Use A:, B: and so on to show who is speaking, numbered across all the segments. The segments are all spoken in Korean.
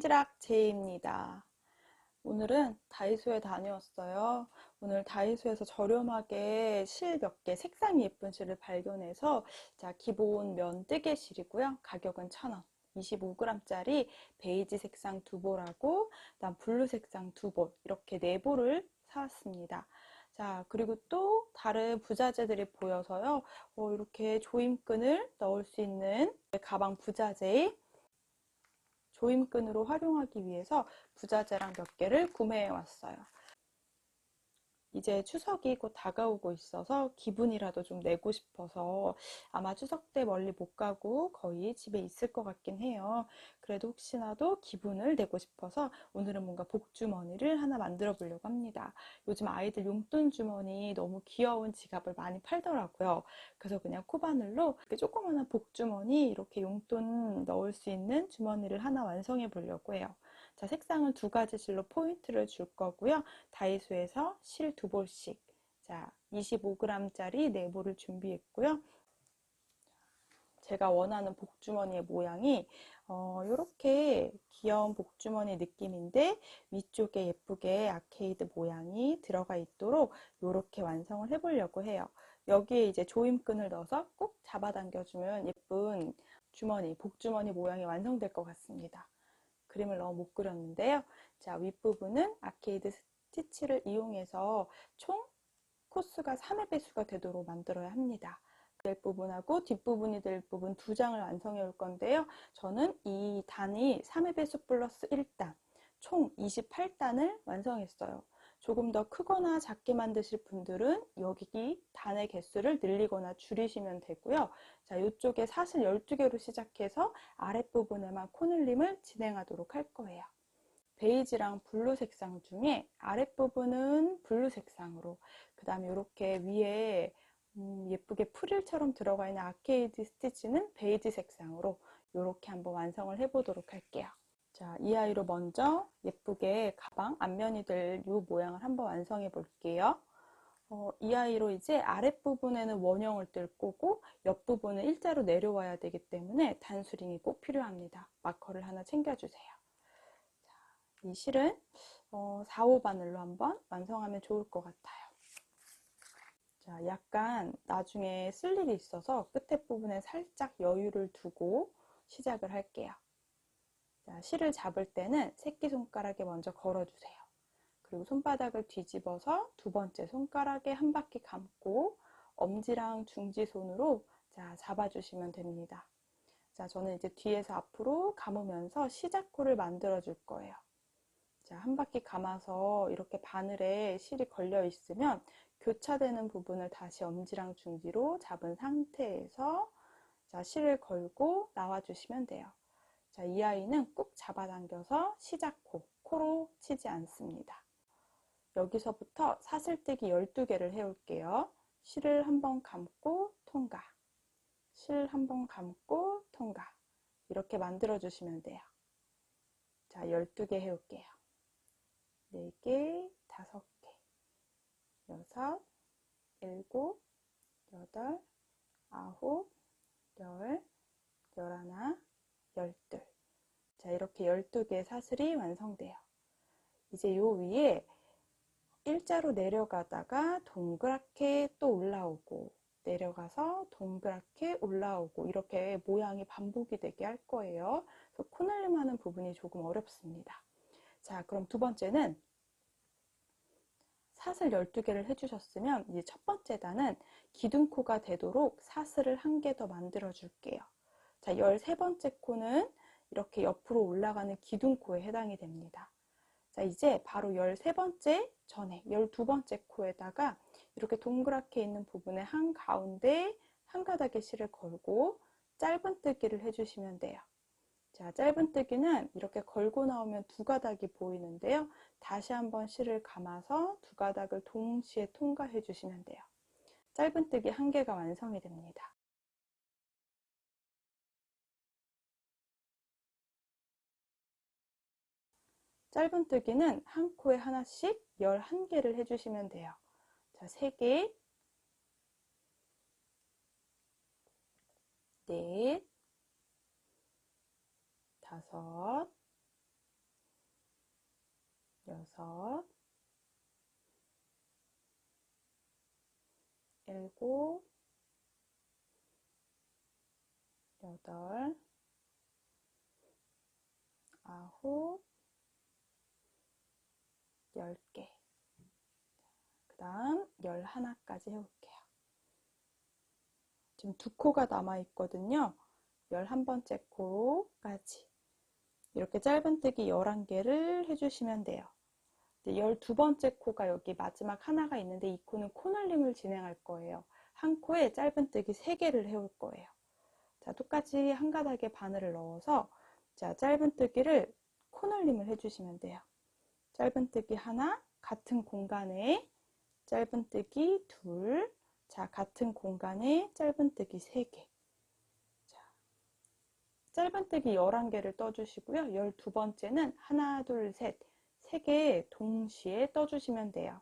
A: 꼼지락 제이입니다. 오늘은 다이소에 다녀왔어요. 오늘 다이소에서 저렴하게 실 몇 개, 색상이 예쁜 실을 발견해서 기본 면 뜨개 실이고요. 가격은 1,000원. 25g짜리 베이지 색상 2볼하고 그다음 블루 색상 2볼 이렇게 4볼을 사왔습니다. 그리고 또 다른 부자재들이 보여서요. 이렇게 조임끈을 넣을 수 있는 가방 부자재 조임끈으로 활용하기 위해서 부자재랑 몇 개를 구매해 왔어요. 이제 추석이 곧 다가오고 있어서 기분이라도 좀 내고 싶어서 아마 추석 때 멀리 못 가고 거의 집에 있을 것 같긴 해요. 그래도 혹시나도 기분을 내고 싶어서 오늘은 뭔가 복주머니를 하나 만들어 보려고 합니다. 요즘 아이들 용돈 주머니 너무 귀여운 지갑을 많이 팔더라고요. 그래서 그냥 코바늘로 이렇게 조그마한 복주머니 이렇게 용돈 넣을 수 있는 주머니를 하나 완성해 보려고 해요. 색상은 2가지 실로 포인트를 줄 거고요. 다이소에서 실 2볼씩 25g짜리 4볼을 준비했고요. 제가 원하는 복주머니의 모양이 이렇게 귀여운 복주머니 느낌인데 위쪽에 예쁘게 아케이드 모양이 들어가 있도록 이렇게 완성을 해보려고 해요. 여기에 이제 조임끈을 넣어서 꼭 잡아당겨주면 예쁜 주머니, 복주머니 모양이 완성될 것 같습니다. 그림을 너무 못 그렸는데요. 윗부분은 아케이드 스티치를 이용해서 총 코스가 3의 배수가 되도록 만들어야 합니다. 될 부분하고 뒷부분이 될 부분 2장을 완성해 올 건데요. 저는 이 단이 3의 배수 플러스 1단, 총 28단을 완성했어요. 조금 더 크거나 작게 만드실 분들은 여기 단의 개수를 늘리거나 줄이시면 되고요. 이쪽에 사슬 12개로 시작해서 아랫부분에만 코늘림을 진행하도록 할 거예요. 베이지랑 블루 색상 중에 아랫부분은 블루 색상으로, 그 다음에 이렇게 위에 예쁘게 프릴처럼 들어가 있는 아케이드 스티치는 베이지 색상으로 이렇게 한번 완성을 해보도록 할게요. 이 아이로 먼저 예쁘게 가방 앞면이 될 이 모양을 한번 완성해 볼게요. 이 아이로 이제 아랫부분에는 원형을 뜰 거고 옆부분은 일자로 내려와야 되기 때문에 단수링이 꼭 필요합니다. 마커를 하나 챙겨주세요. 이 실은 4, 5바늘로 한번 완성하면 좋을 것 같아요. 약간 나중에 쓸 일이 있어서 끝에 부분에 살짝 여유를 두고 시작을 할게요. 실을 잡을 때는 새끼손가락에 먼저 걸어주세요. 그리고 손바닥을 뒤집어서 2번째 손가락에 한 바퀴 감고 엄지랑 중지손으로 잡아주시면 됩니다. 저는 이제 뒤에서 앞으로 감으면서 시작코를 만들어 줄 거예요. 한 바퀴 감아서 이렇게 바늘에 실이 걸려 있으면 교차되는 부분을 다시 엄지랑 중지로 잡은 상태에서 실을 걸고 나와주시면 돼요. 이 아이는 꾹 잡아당겨서 시작코, 코로 치지 않습니다. 여기서부터 사슬뜨기 12개를 해올게요. 실을 한번 감고 통과, 실 한번 감고 통과, 이렇게 만들어 주시면 돼요. 12개 해올게요. 4개, 5개, 6, 7, 8, 9, 10, 11, 12. 이렇게 12개의 사슬이 완성돼요. 이제 요 위에 일자로 내려가다가 동그랗게 또 올라오고 내려가서 동그랗게 올라오고 이렇게 모양이 반복이 되게 할 거예요. 그래서 코늘림 하는 부분이 조금 어렵습니다. 그럼 2번째는 사슬 12개를 해주셨으면 이제 첫 번째 단은 기둥코가 되도록 사슬을 1개 더 만들어 줄게요. 13번째 코는 이렇게 옆으로 올라가는 기둥코에 해당이 됩니다. 이제 바로 13번째 전에 12번째 코에다가 이렇게 동그랗게 있는 부분의 한가운데 한 가닥의 실을 걸고 짧은뜨기를 해주시면 돼요. 짧은뜨기는 이렇게 걸고 나오면 2가닥이 보이는데요. 다시 한번 실을 감아서 2가닥을 동시에 통과해 주시면 돼요. 짧은뜨기 1개가 완성이 됩니다. 짧은뜨기는 한 코에 하나씩 11개를 해주시면 돼요. 3개, 넷, 5, 여섯, 일곱, 여덟, 아홉, 10개. 그 다음 11까지 해볼게요. 지금 2코가 남아있거든요. 11번째 코까지. 이렇게 짧은뜨기 11개를 해주시면 돼요. 12번째 코가 여기 마지막 하나가 있는데 이 코는 코널링을 진행할 거예요. 한 코에 짧은뜨기 3개를 해올 거예요. 자, 똑같이 한 가닥에 바늘을 넣어서 자, 짧은뜨기를 코널링을 해주시면 돼요. 짧은뜨기 하나, 같은 공간에 짧은뜨기 둘, 자, 같은 공간에 짧은뜨기 3개. 자, 짧은뜨기 11개를 떠주시고요. 12번째는 하나, 둘, 셋, 3개 동시에 떠주시면 돼요.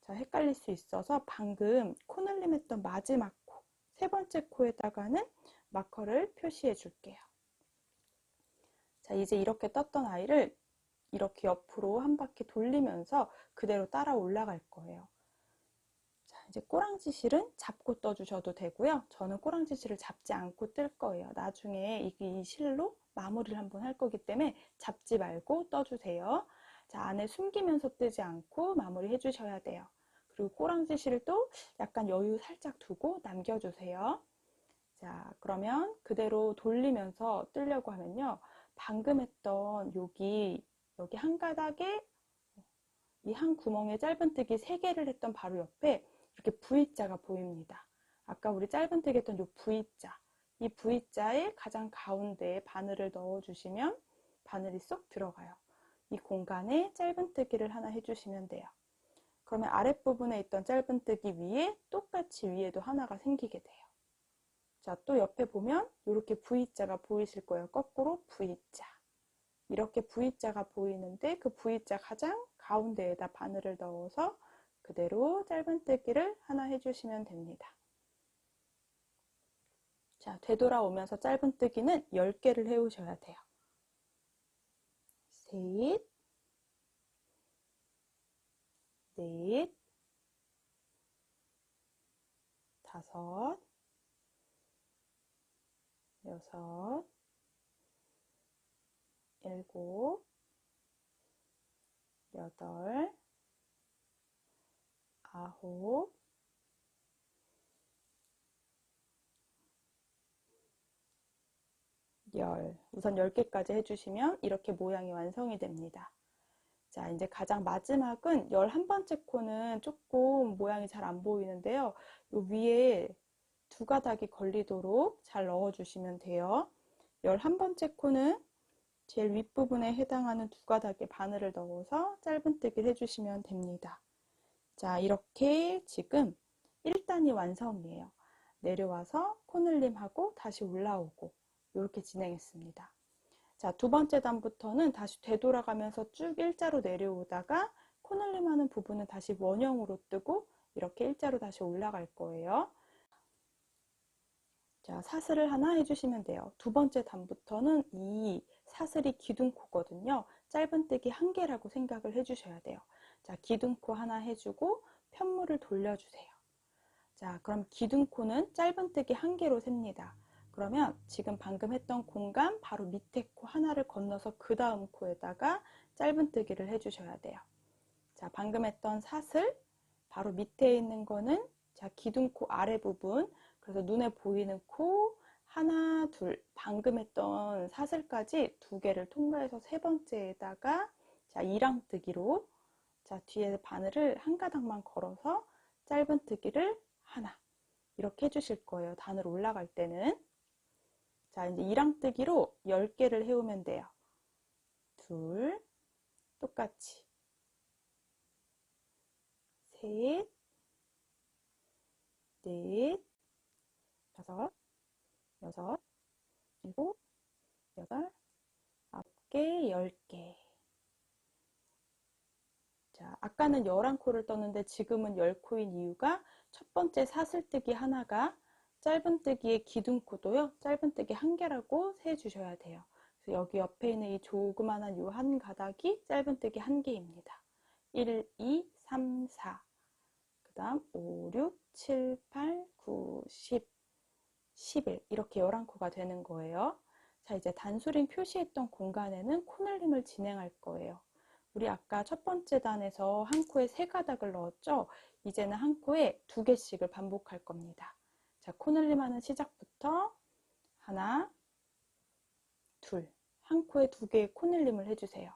A: 자, 헷갈릴 수 있어서 방금 코널림 했던 마지막 코, 3번째 코에다가는 마커를 표시해 줄게요. 자, 이제 이렇게 떴던 아이를 이렇게 옆으로 한 바퀴 돌리면서 그대로 따라 올라갈 거예요. 자, 이제 꼬랑지 실은 잡고 떠주셔도 되고요. 저는 꼬랑지 실을 잡지 않고 뜰 거예요. 나중에 이 실로 마무리를 한번 할 거기 때문에 잡지 말고 떠주세요. 자, 안에 숨기면서 뜨지 않고 마무리 해주셔야 돼요. 그리고 꼬랑지 실을 또 약간 여유 살짝 두고 남겨주세요. 자, 그러면 그대로 돌리면서 뜨려고 하면요. 방금 했던 여기 한 가닥에 이 한 구멍에 짧은뜨기 3개를 했던 바로 옆에 이렇게 V자가 보입니다. 아까 우리 짧은뜨기 했던 이 V자, 이 V자의 가장 가운데에 바늘을 넣어주시면 바늘이 쏙 들어가요. 이 공간에 짧은뜨기를 하나 해주시면 돼요. 그러면 아랫부분에 있던 짧은뜨기 위에 똑같이 위에도 하나가 생기게 돼요. 자, 또 옆에 보면 이렇게 V자가 보이실 거예요. 거꾸로 V자. 이렇게 V자가 보이는데 그 V자 가장 가운데에다 바늘을 넣어서 그대로 짧은뜨기를 하나 해주시면 됩니다. 자, 되돌아오면서 짧은뜨기는 10개를 해오셔야 돼요. 셋, 넷, 다섯, 여섯, 일곱, 여덟, 아홉, 열. 우선 10개까지 해주시면 이렇게 모양이 완성이 됩니다. 자, 이제 가장 마지막은 11번째 코는 조금 모양이 잘 안 보이는데요. 요 위에 2가닥이 걸리도록 잘 넣어주시면 돼요. 11번째 코는 제일 윗부분에 해당하는 2가닥에 바늘을 넣어서 짧은뜨기를 해주시면 됩니다. 자, 이렇게 지금 1단이 완성이에요. 내려와서 코늘림하고 다시 올라오고 이렇게 진행했습니다. 자, 2번째 단부터는 다시 되돌아가면서 쭉 일자로 내려오다가 코늘림하는 부분은 다시 원형으로 뜨고 이렇게 일자로 다시 올라갈 거예요. 자, 사슬을 하나 해주시면 돼요. 2번째 단부터는 이 사슬이 기둥코거든요. 짧은뜨기 1개라고 생각을 해주셔야 돼요. 자, 기둥코 하나 해주고 편물을 돌려주세요. 자, 그럼 기둥코는 짧은뜨기 1개로 셉니다. 그러면 지금 방금 했던 공간 바로 밑에 코 하나를 건너서 그 다음 코에다가 짧은뜨기를 해주셔야 돼요. 자, 방금 했던 사슬 바로 밑에 있는 거는 자, 기둥코 아래 부분, 그래서 눈에 보이는 코 하나, 둘, 방금 했던 사슬까지 2개를 통과해서 3번째에다가 자, 이랑뜨기로 자, 뒤에 바늘을 한 가닥만 걸어서 짧은뜨기를 하나 이렇게 해주실 거예요. 바늘 올라갈 때는. 자, 이제 이랑뜨기로 10개를 해오면 돼요. 둘, 똑같이 셋, 넷, 다섯, 여섯, 일곱, 여덟, 9개, 10개. 자, 아까는 11코를 떴는데 지금은 10코인 이유가 첫 번째 사슬뜨기 하나가 짧은뜨기의 기둥코도요. 짧은뜨기 1개라고 세주셔야 돼요. 그래서 여기 옆에 있는 이 조그만한 이 한 가닥이 짧은뜨기 1개입니다. 1, 2, 3, 4. 그 다음 5, 6, 7, 8, 9, 10, 11. 이렇게 11코가 되는 거예요. 자, 이제 단수링 표시했던 공간에는 코늘림을 진행할 거예요. 우리 아까 첫 번째 단에서 한 코에 3가닥을 넣었죠? 이제는 한 코에 2개씩을 반복할 겁니다. 자, 코늘림 하는 시작부터 하나, 둘. 한 코에 2개의 코늘림을 해주세요.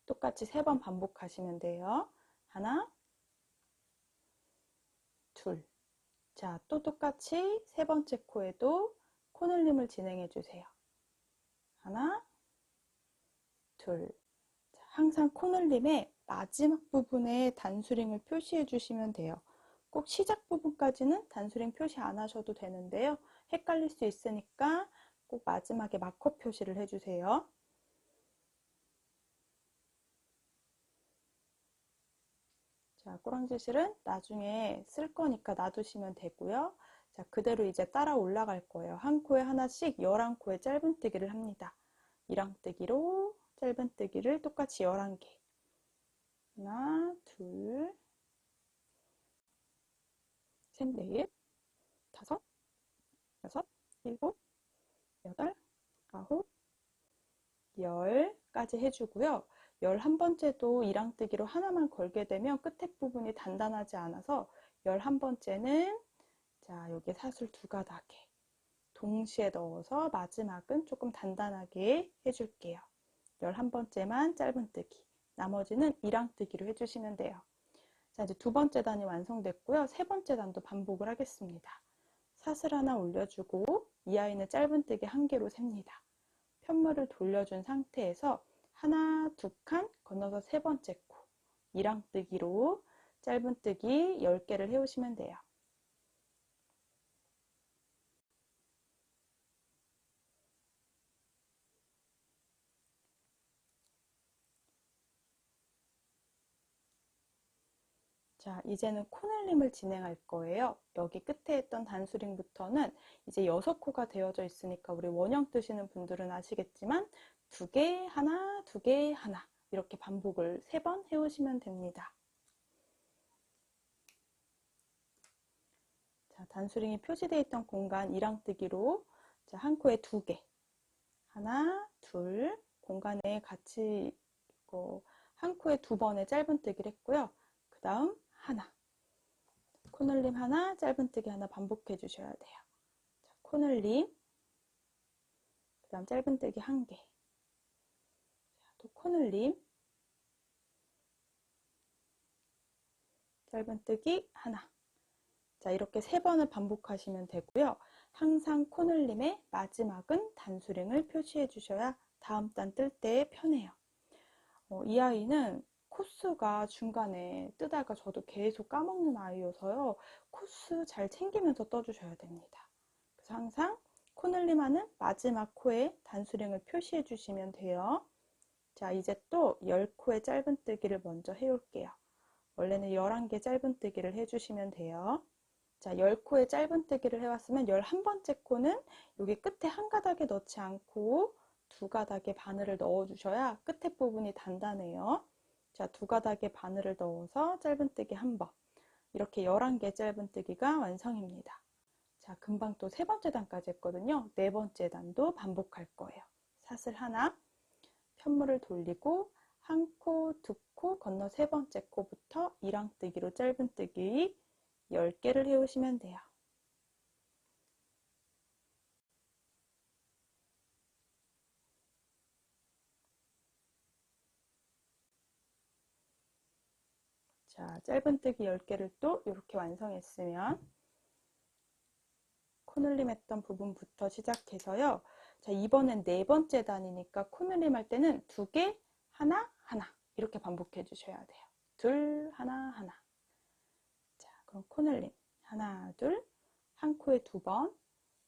A: 똑같이 3번 반복하시면 돼요. 하나, 둘. 자, 또 똑같이 3번째 코에도 코늘림을 진행해 주세요. 하나, 둘. 자, 항상 코늘림의 마지막 부분에 단수링을 표시해 주시면 돼요. 꼭 시작 부분까지는 단수링 표시 안 하셔도 되는데요. 헷갈릴 수 있으니까 꼭 마지막에 마커 표시를 해주세요. 자, 꼬랑지실은 나중에 쓸 거니까 놔두시면 되고요. 자, 그대로 이제 따라 올라갈 거예요. 한 코에 하나씩 11코의 짧은뜨기를 합니다. 이랑뜨기로 짧은뜨기를 똑같이 11개. 하나, 둘, 셋, 넷, 다섯, 여섯, 일곱, 여덟, 아홉, 10까지 해주고요. 11번째도 이랑뜨기로 하나만 걸게 되면 끝에 부분이 단단하지 않아서 11번째는 자, 여기 사슬 2가닥에 동시에 넣어서 마지막은 조금 단단하게 해줄게요. 11번째만 짧은뜨기, 나머지는 이랑뜨기로 해주시면 돼요. 자, 이제 2번째 단이 완성됐고요. 3번째 단도 반복을 하겠습니다. 사슬 하나 올려주고 이 아이는 짧은뜨기 1개로 셉니다. 편물을 돌려준 상태에서 하나, 2칸 건너서 3번째 코 이랑뜨기로 짧은뜨기 10개를 해오시면 돼요. 자, 이제는 코늘림을 진행할 거예요. 여기 끝에 했던 단수링부터는 이제 6코가 되어져 있으니까 우리 원형 뜨시는 분들은 아시겠지만 2개, 하나, 2개, 하나 이렇게 반복을 3번 해오시면 됩니다. 자, 단수링이 표시되어 있던 공간 이랑뜨기로 자, 한 코에 2개, 하나, 둘, 공간에 같이 한 코에 2번의 짧은뜨기를 했고요. 그 다음 하나, 코늘림 하나, 짧은뜨기 하나 반복해 주셔야 돼요. 자, 코늘림, 그 다음 짧은뜨기 1개, 자, 또 코늘림, 짧은뜨기 하나. 자, 이렇게 3번을 반복하시면 되고요. 항상 코늘림의 마지막은 단수링을 표시해 주셔야 다음 단 뜰 때 편해요. 이 아이는 코스가 중간에 뜨다가 저도 계속 까먹는 아이여서요. 코스 잘 챙기면서 떠주셔야 됩니다. 그래서 항상 코늘림 하는 마지막 코에 단수링을 표시해 주시면 돼요. 자, 이제 또 10코의 짧은뜨기를 먼저 해올게요. 원래는 11개 짧은뜨기를 해주시면 돼요. 자, 10코의 짧은뜨기를 해왔으면 11번째 코는 여기 끝에 한 가닥에 넣지 않고 2가닥의 바늘을 넣어주셔야 끝에 부분이 단단해요. 자, 2가닥의 바늘을 넣어서 짧은뜨기 1번. 이렇게 11개 짧은뜨기가 완성입니다. 자, 금방 또 3번째 단까지 했거든요. 4번째 단도 반복할 거예요. 사슬 하나, 편물을 돌리고 한 코, 2코 건너 3번째 코부터 이랑뜨기로 짧은뜨기 10개를 해오시면 돼요. 자, 짧은뜨기 10개를 또 이렇게 완성했으면 코늘림 했던 부분부터 시작해서요. 자, 이번엔 4번째 단이니까 코늘림 할 때는 2개, 하나, 하나 이렇게 반복해 주셔야 돼요. 둘, 하나, 하나. 자, 그럼 코늘림 하나, 둘, 한 코에 2번,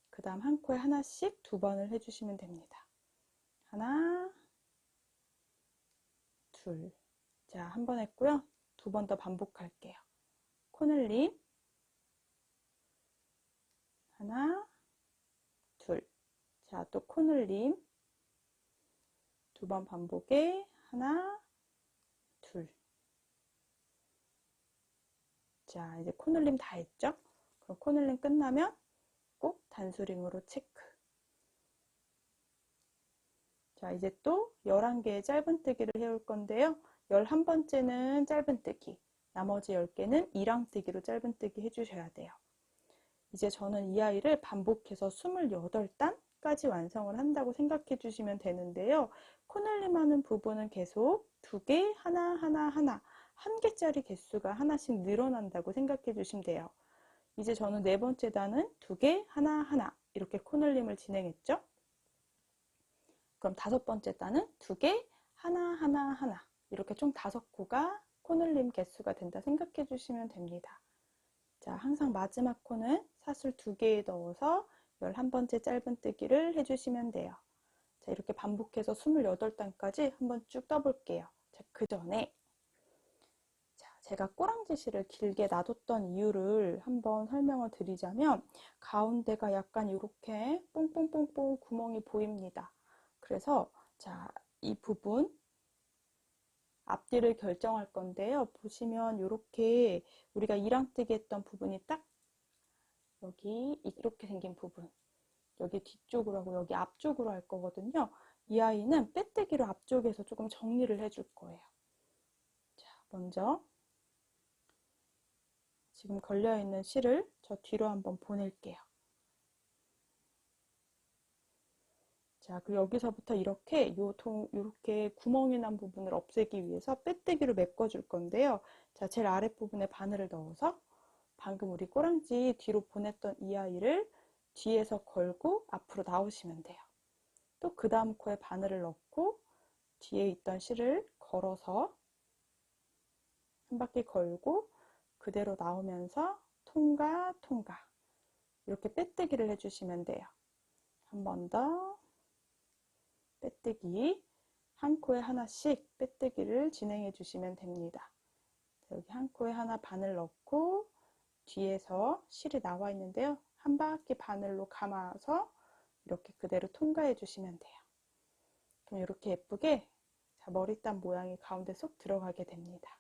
A: 그 다음 한 코에 하나씩 2번을 해주시면 됩니다. 하나, 둘. 자, 한 번 했고요. 2번 더 반복할게요. 코늘림 하나, 둘. 자, 또 코늘림 2번 반복에 하나, 둘. 자, 이제 코늘림 다 했죠? 그럼 코늘림 끝나면 꼭 단수링으로 체크. 자, 이제 또 11개의 짧은뜨기를 해올 건데요. 11번째는 짧은뜨기, 나머지 10개는 이랑뜨기로 짧은뜨기 해주셔야 돼요. 이제 저는 이 아이를 반복해서 28단까지 완성을 한다고 생각해 주시면 되는데요. 코늘림 하는 부분은 계속 2개, 하나, 하나, 하나, 1개짜리 개수가 하나씩 늘어난다고 생각해 주시면 돼요. 이제 저는 4번째 단은 2개, 하나, 하나 이렇게 코늘림을 진행했죠. 그럼 5번째 단은 2개, 하나, 하나, 하나 이렇게 총 5코가 코늘림 개수가 된다 생각해 주시면 됩니다. 자, 항상 마지막 코는 사슬 2개에 넣어서 11번째 짧은뜨기를 해주시면 돼요. 자, 이렇게 반복해서 28단까지 한번 쭉 떠볼게요. 자, 그 전에 제가 꼬랑지실을 길게 놔뒀던 이유를 한번 설명을 드리자면 가운데가 약간 이렇게 뽕뽕뽕뽕 구멍이 보입니다. 그래서 자, 이 부분 앞뒤를 결정할 건데요. 보시면 이렇게 우리가 이랑뜨기 했던 부분이 딱 여기 이렇게 생긴 부분, 여기 뒤쪽으로 하고 여기 앞쪽으로 할 거거든요. 이 아이는 빼뜨기로 앞쪽에서 조금 정리를 해줄 거예요. 자, 먼저 지금 걸려있는 실을 저 뒤로 한번 보낼게요. 자, 그리고 여기서부터 이렇게 이렇게 구멍이 난 부분을 없애기 위해서 빼뜨기로 메꿔줄 건데요. 자, 제일 아랫부분에 바늘을 넣어서 방금 우리 꼬랑지 뒤로 보냈던 이 아이를 뒤에서 걸고 앞으로 나오시면 돼요. 또 그 다음 코에 바늘을 넣고 뒤에 있던 실을 걸어서 한 바퀴 걸고 그대로 나오면서 통과 통과 이렇게 빼뜨기를 해주시면 돼요. 한 번 더 빼뜨기, 한 코에 하나씩 빼뜨기를 진행해 주시면 됩니다. 여기 한 코에 하나 바늘 넣고 뒤에서 실이 나와 있는데요. 한 바퀴 바늘로 감아서 이렇게 그대로 통과해 주시면 돼요. 그럼 이렇게 예쁘게 머리땀 모양이 가운데 쏙 들어가게 됩니다.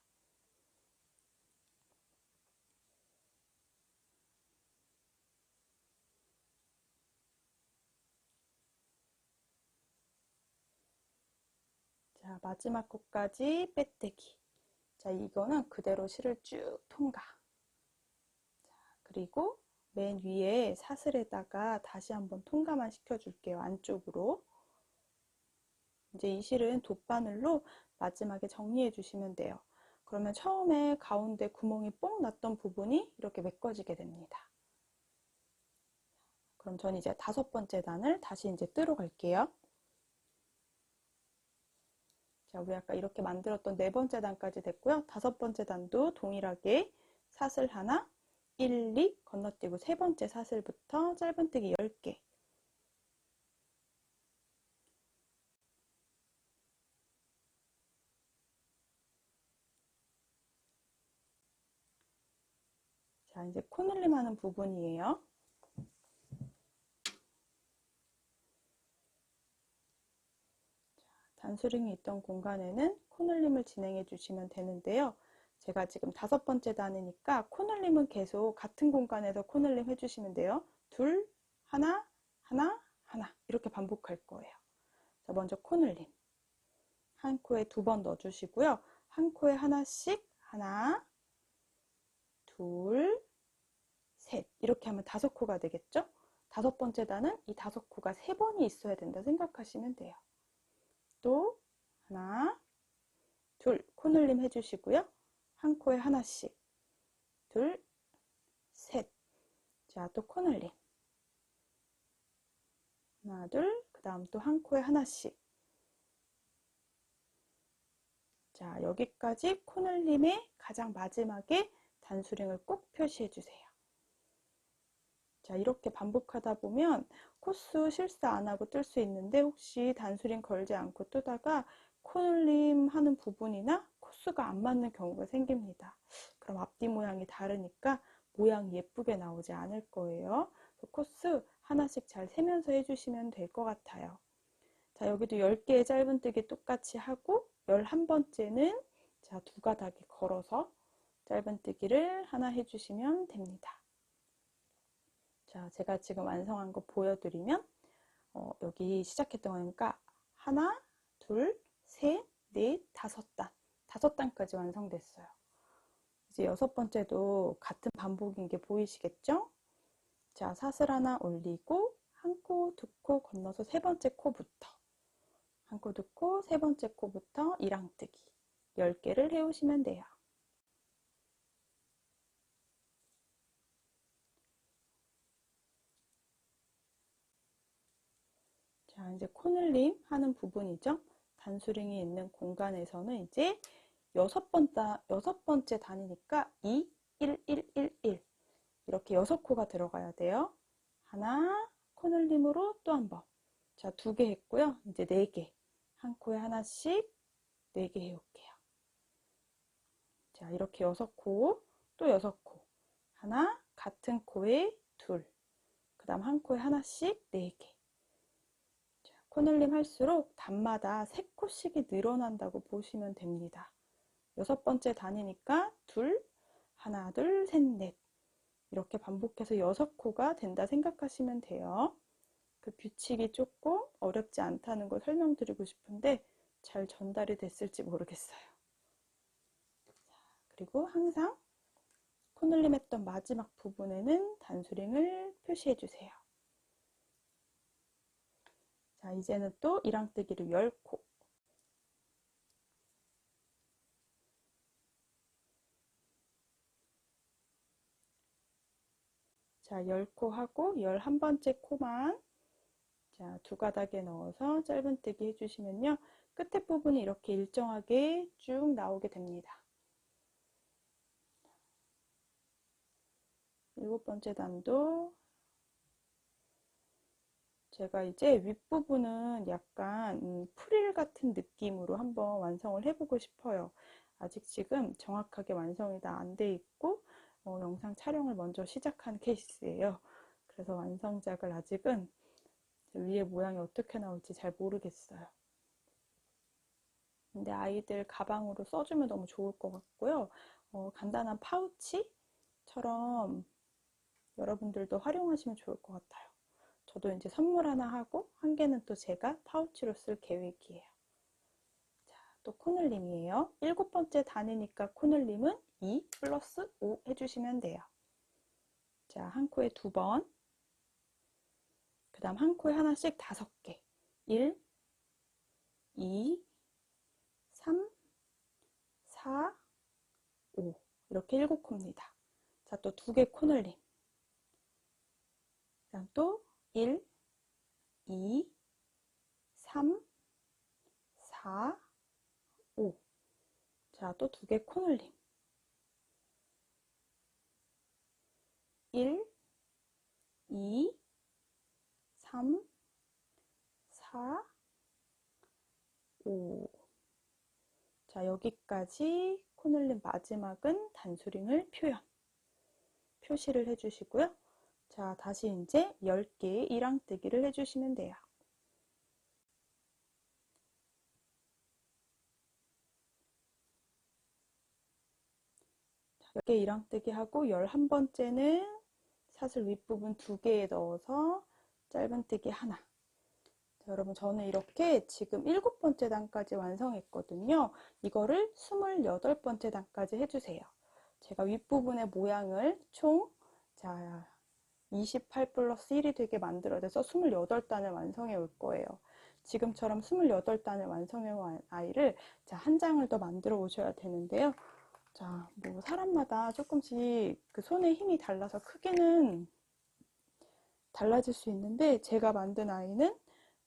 A: 자, 마지막 코까지 빼뜨기. 자, 이거는 그대로 실을 쭉 통과. 자, 그리고 맨 위에 사슬에다가 다시 한번 통과만 시켜줄게요. 안쪽으로. 이제 이 실은 돗바늘로 마지막에 정리해 주시면 돼요. 그러면 처음에 가운데 구멍이 뽕 났던 부분이 이렇게 메꿔지게 됩니다. 그럼 전 이제 5번째 단을 다시 이제 뜨러 갈게요. 자, 우리 아까 이렇게 만들었던 4번째 단까지 됐고요. 5번째 단도 동일하게 사슬 하나, 1, 2 건너뛰고 3번째 사슬부터 짧은뜨기 10개. 자, 이제 코늘림 하는 부분이에요. 단수링이 있던 공간에는 코늘림을 진행해 주시면 되는데요. 제가 지금 5번째 단이니까 코늘림은 계속 같은 공간에서 코늘림 해주시면 돼요. 둘, 하나, 하나, 하나 이렇게 반복할 거예요. 자, 먼저 코늘림 한 코에 2번 넣어주시고요. 한 코에 하나씩 하나, 둘, 셋 이렇게 하면 5코가 되겠죠? 5번째 단은 이 5코가 3번이 있어야 된다 생각하시면 돼요. 또 하나, 둘 코늘림 해주시고요. 한 코에 하나씩 둘, 셋. 자, 또 코늘림 하나, 둘, 그 다음 또 한 코에 하나씩. 자, 여기까지 코늘림의 가장 마지막에 단수링을 꼭 표시해 주세요. 자, 이렇게 반복하다 보면 코수 실수 안 하고 뜰 수 있는데 혹시 단수링 걸지 않고 뜨다가 코늘림 하는 부분이나 코수가 안 맞는 경우가 생깁니다. 그럼 앞뒤 모양이 다르니까 모양이 예쁘게 나오지 않을 거예요. 코수 하나씩 잘 세면서 해주시면 될 것 같아요. 자, 여기도 10개의 짧은뜨기 똑같이 하고 11번째는 자, 2가닥이 걸어서 짧은뜨기를 하나 해주시면 됩니다. 자, 제가 지금 완성한 거 보여드리면 여기 시작했던 거니까 하나, 둘, 셋, 넷, 다섯 단까지 완성됐어요. 이제 여섯 번째도 같은 반복인 게 보이시겠죠? 자, 사슬 하나 올리고 한 코, 두 코 건너서 세 번째 코부터 한 코, 두 코, 세 번째 코부터 이랑뜨기 10개를 해오시면 돼요. 자, 이제 코늘림 하는 부분이죠. 단수링이 있는 공간에서는 이제 여섯 번째 단위니까 2, 1, 1, 1, 1 이렇게 6코가 들어가야 돼요. 하나, 코늘림으로 또 한 번. 자, 2개 했고요. 이제 4개. 한 코에 하나씩 4개 해올게요. 자, 이렇게 6코, 또 6코. 하나, 같은 코에 둘. 그 다음 한 코에 하나씩 4개. 자, 코늘림 할수록 단마다 3코씩이 늘어난다고 보시면 됩니다. 6번째 단위니까 둘, 하나, 둘, 셋, 넷. 이렇게 반복해서 6코가 된다 생각하시면 돼요. 그 규칙이 조금 어렵지 않다는 걸 설명드리고 싶은데 잘 전달이 됐을지 모르겠어요. 그리고 항상 코늘림 했던 마지막 부분에는 단수링을 표시해 주세요. 자, 이제는 또 이랑뜨기를 10코. 자, 10코 하고 11번째 코만 자, 2가닥에 넣어서 짧은뜨기 해주시면요. 끝에 부분이 이렇게 일정하게 쭉 나오게 됩니다. 7번째 단도 제가 이제 윗부분은 약간 프릴 같은 느낌으로 한번 완성을 해보고 싶어요. 아직 지금 정확하게 완성이 다 안 돼 있고 영상 촬영을 먼저 시작한 케이스예요. 그래서 완성작을 아직은 위에 모양이 어떻게 나올지 잘 모르겠어요. 근데 아이들 가방으로 써주면 너무 좋을 것 같고요. 간단한 파우치처럼 여러분들도 활용하시면 좋을 것 같아요. 저도 이제 선물 하나 하고 한 개는 또 제가 파우치로 쓸 계획이에요. 자, 또 코늘림이에요. 7번째 단위니까 코늘림은 2 플러스 5 해주시면 돼요. 자, 한 코에 2번. 그 다음 한 코에 하나씩 5개. 1, 2, 3, 4, 5 이렇게 7코입니다. 자, 또 2개 코늘림. 그 다음 또 1, 2, 3, 4, 5. 자, 또 2개 코늘림. 1, 2, 3, 4, 5. 자, 여기까지 코늘림 마지막은 단수링을 표시를 해주시고요. 자, 다시 이제 10개의 이랑뜨기를 해주시면 돼요. 자, 10개 이랑뜨기 하고 11번째는 사슬 윗부분 2개에 넣어서 짧은뜨기 하나. 자, 여러분 저는 이렇게 지금 7번째 단까지 완성했거든요. 이거를 28번째 단까지 해주세요. 제가 윗부분의 모양을 총 28 플러스 1이 되게 만들어내서 28단을 완성해 올 거예요. 지금처럼 28단을 완성해 온 아이를 한 장을 더 만들어 오셔야 되는데요. 자, 뭐 사람마다 조금씩 그 손의 힘이 달라서 크기는 달라질 수 있는데 제가 만든 아이는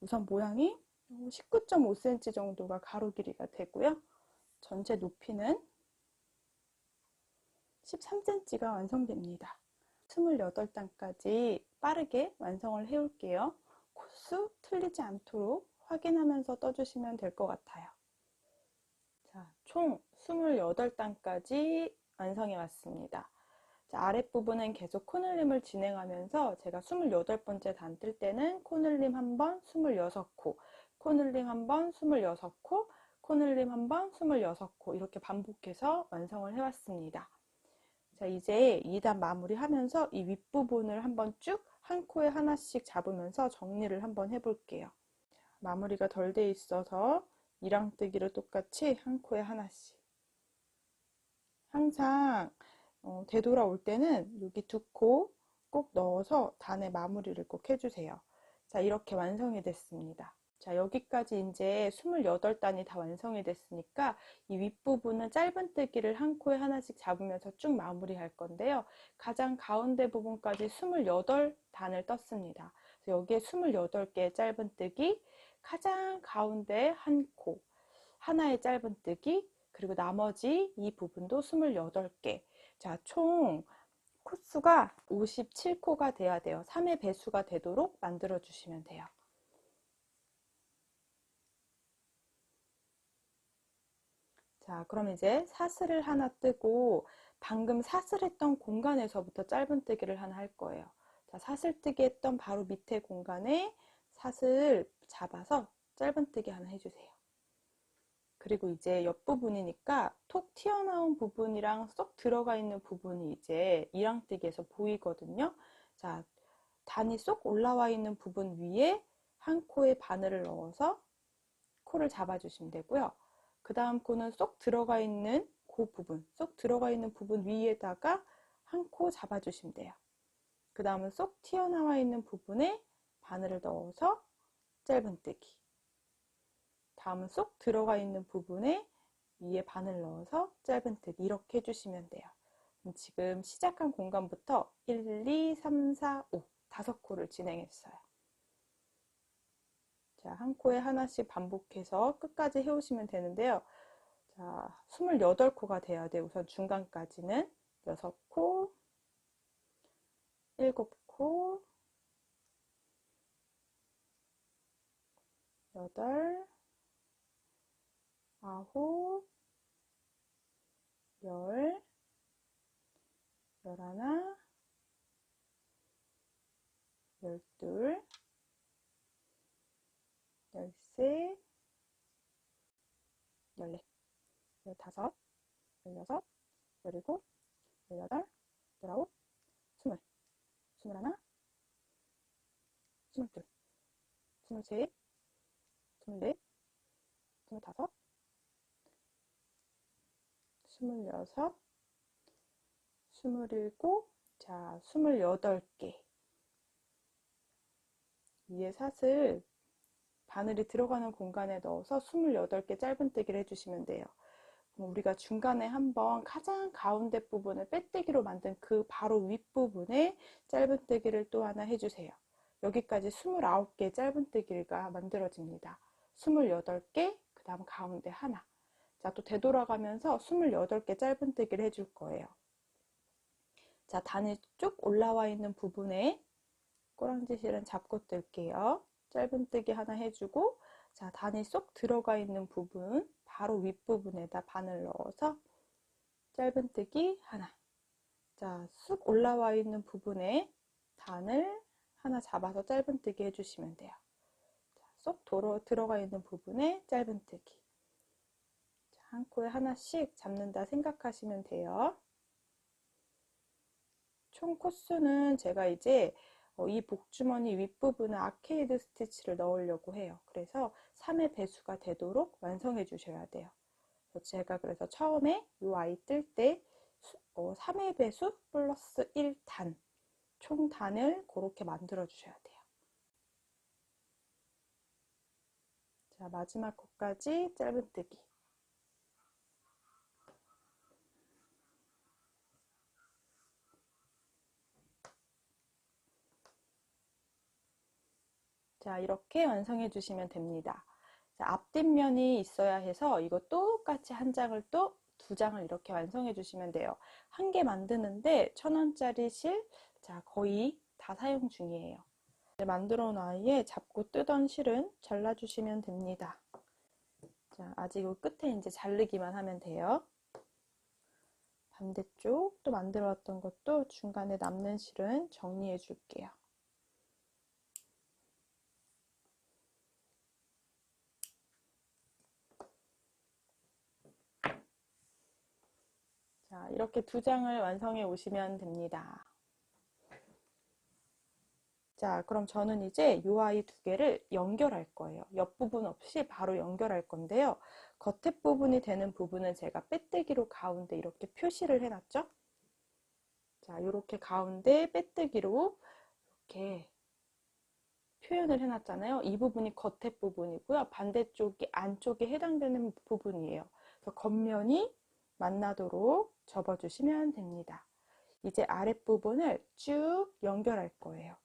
A: 우선 모양이 19.5cm 정도가 가로 길이가 되고요. 전체 높이는 13cm가 완성됩니다. 28단까지 빠르게 완성을 해올게요. 코수 틀리지 않도록 확인하면서 떠주시면 될 것 같아요. 자, 총 28단까지 완성해 왔습니다. 자, 아랫부분은 계속 코늘림을 진행하면서 제가 28번째 단 뜰 때는 코늘림 한 번 26코, 코늘림 한 번 26코, 코늘림 한 번 26코 이렇게 반복해서 완성을 해왔습니다. 자, 이제 2단 마무리하면서 이 윗부분을 한번 쭉 한 코에 하나씩 잡으면서 정리를 한번 해볼게요. 마무리가 덜 돼 있어서 이랑뜨기를 똑같이 한 코에 하나씩. 항상 되돌아올 때는 여기 2코 꼭 넣어서 단의 마무리를 꼭 해주세요. 자, 이렇게 완성이 됐습니다. 자, 여기까지 이제 28단이 다 완성이 됐으니까 이 윗부분은 짧은뜨기를 한 코에 하나씩 잡으면서 쭉 마무리할 건데요. 가장 가운데 부분까지 28단을 떴습니다. 그래서 여기에 28개의 짧은뜨기, 가장 가운데 한 코, 하나의 짧은뜨기, 그리고 나머지 이 부분도 28개. 자, 총 코수가 57코가 돼야 돼요. 3의 배수가 되도록 만들어 주시면 돼요. 자, 그럼 이제 사슬을 하나 뜨고 방금 사슬했던 공간에서부터 짧은뜨기를 하나 할 거예요. 자, 사슬뜨기 했던 바로 밑에 공간에 사슬 잡아서 짧은뜨기 하나 해주세요. 그리고 이제 옆부분이니까 톡 튀어나온 부분이랑 쏙 들어가 있는 부분이 이제 이랑뜨기에서 보이거든요. 자, 단이 쏙 올라와 있는 부분 위에 한 코에 바늘을 넣어서 코를 잡아주시면 되고요. 그 다음 코는 쏙 들어가 있는 그 부분, 쏙 들어가 있는 부분 위에다가 한 코 잡아주시면 돼요. 그 다음은 쏙 튀어나와 있는 부분에 바늘을 넣어서 짧은뜨기. 다음은 쏙 들어가 있는 부분에 위에 바늘 넣어서 짧은뜨기. 이렇게 해주시면 돼요. 지금 시작한 공간부터 1, 2, 3, 4, 5 5코를 진행했어요. 자, 한 코에 하나씩 반복해서 끝까지 해오시면 되는데요. 자, 28코가 돼야 돼요. 우선 중간까지는 6코, 7코, 8, 9, 10, 11, 12, 13, 14, 15, 16, 17, 18, 19, 20, 21, 22, 23, 24, 25, 26, 27, 자, 28개. 위에 사슬 바늘이 들어가는 공간에 넣어서 28개 짧은뜨기를 해주시면 돼요. 우리가 중간에 한번 가장 가운데 부분을 빼뜨기로 만든 그 바로 윗부분에 짧은뜨기를 또 하나 해주세요. 여기까지 29개 짧은뜨기가 만들어집니다. 28개, 그 다음 가운데 하나. 자, 또 되돌아가면서 28개 짧은뜨기를 해줄 거예요. 자, 단이 쭉 올라와 있는 부분에 꼬랑지 실은 잡고 뜰게요. 짧은뜨기 하나 해주고, 자, 단이 쏙 들어가 있는 부분, 바로 윗부분에다 바늘 넣어서 짧은뜨기 하나. 자, 쑥 올라와 있는 부분에 단을 하나 잡아서 짧은뜨기 해주시면 돼요. 자, 쏙 들어가 있는 부분에 짧은뜨기. 자, 한 코에 하나씩 잡는다 생각하시면 돼요. 총 코수는 제가 이제 이 복주머니 윗부분에 아케이드 스티치를 넣으려고 해요. 그래서 3의 배수가 되도록 완성해 주셔야 돼요. 제가 그래서 처음에 이 아이 뜰 때 3의 배수 플러스 1단 총 단을 그렇게 만들어 주셔야 돼요. 자, 마지막 코까지 짧은뜨기. 자, 이렇게 완성해 주시면 됩니다. 자, 앞뒷면이 있어야 해서 이거 똑같이 한 장을 또 2장을 이렇게 완성해 주시면 돼요. 한 개 만드는데 1,000원짜리 실, 자, 거의 다 사용 중이에요. 만들어 놓은 아이에 잡고 뜨던 실은 잘라주시면 됩니다. 자, 아직 이 끝에 이제 자르기만 하면 돼요. 반대쪽 또 만들어 왔던 것도 중간에 남는 실은 정리해 줄게요. 자, 이렇게 2장을 완성해 오시면 됩니다. 자, 그럼 저는 이제 이 아이 2개를 연결할 거예요. 옆부분 없이 바로 연결할 건데요. 겉에 부분이 되는 부분은 제가 빼뜨기로 가운데 이렇게 표시를 해놨죠? 자, 이렇게 가운데 빼뜨기로 이렇게 표현을 해놨잖아요. 이 부분이 겉에 부분이고요. 반대쪽이 안쪽에 해당되는 부분이에요. 그래서 겉면이 만나도록 접어주시면 됩니다. 이제 아랫부분을 쭉 연결할 거예요.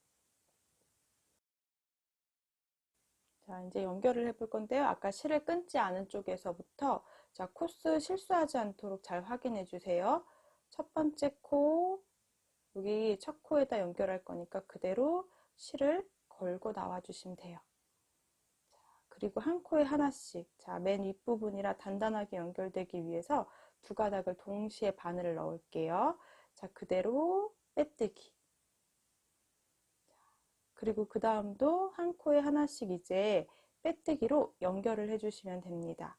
A: 자, 이제 연결을 해볼 건데요. 아까 실을 끊지 않은 쪽에서부터 자, 코스 실수하지 않도록 잘 확인해 주세요. 첫 번째 코, 여기 첫 코에다 연결할 거니까 그대로 실을 걸고 나와 주시면 돼요. 자, 그리고 한 코에 하나씩, 자, 맨 윗부분이라 단단하게 연결되기 위해서 2가닥을 동시에 바늘을 넣을게요. 자, 그대로 빼뜨기. 그리고 그 다음도 한 코에 하나씩 이제 빼뜨기로 연결을 해주시면 됩니다.